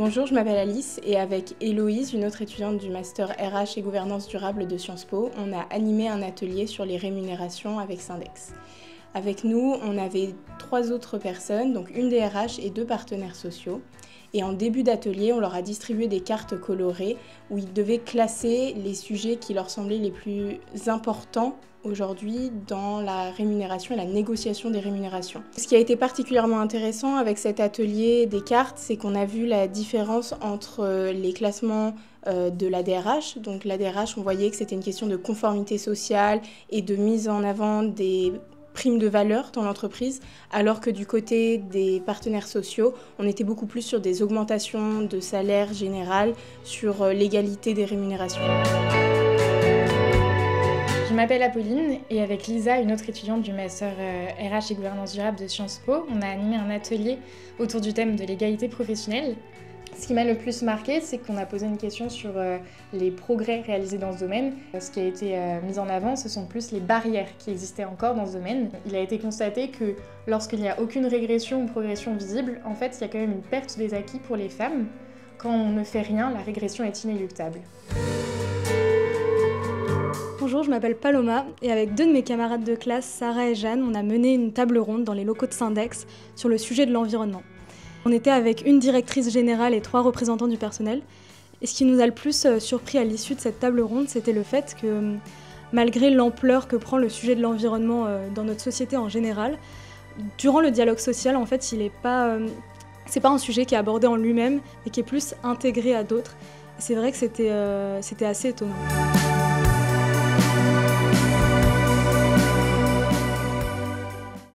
Bonjour, je m'appelle Alice et avec Héloïse, une autre étudiante du Master RH et Gouvernance durable de Sciences Po, on a animé un atelier sur les rémunérations avec Syndex. Avec nous, on avait 3 autres personnes, donc une DRH et 2 partenaires sociaux. Et en début d'atelier, on leur a distribué des cartes colorées où ils devaient classer les sujets qui leur semblaient les plus importants aujourd'hui dans la rémunération et la négociation des rémunérations. Ce qui a été particulièrement intéressant avec cet atelier des cartes, c'est qu'on a vu la différence entre les classements de la DRH. Donc la DRH, on voyait que c'était une question de conformité sociale et de mise en avant des primes de valeur dans l'entreprise, alors que du côté des partenaires sociaux, on était beaucoup plus sur des augmentations de salaire général, sur l'égalité des rémunérations. Je m'appelle Apolline et avec Lisa, une autre étudiante du Master RH et Gouvernance durable de Sciences Po, on a animé un atelier autour du thème de l'égalité professionnelle. Ce qui m'a le plus marqué, c'est qu'on a posé une question sur les progrès réalisés dans ce domaine. Ce qui a été mis en avant, ce sont plus les barrières qui existaient encore dans ce domaine. Il a été constaté que lorsqu'il n'y a aucune régression ou progression visible, en fait, il y a quand même une perte des acquis pour les femmes. Quand on ne fait rien, la régression est inéluctable. Bonjour, je m'appelle Paloma et avec 2 de mes camarades de classe, Sarah et Jeanne, on a mené une table ronde dans les locaux de Syndex sur le sujet de l'environnement. On était avec une directrice générale et 3 représentants du personnel. Et ce qui nous a le plus surpris à l'issue de cette table ronde, c'était le fait que malgré l'ampleur que prend le sujet de l'environnement dans notre société en général, durant le dialogue social, en fait, c'est pas un sujet qui est abordé en lui-même, mais qui est plus intégré à d'autres. Et c'est vrai que c'était assez étonnant.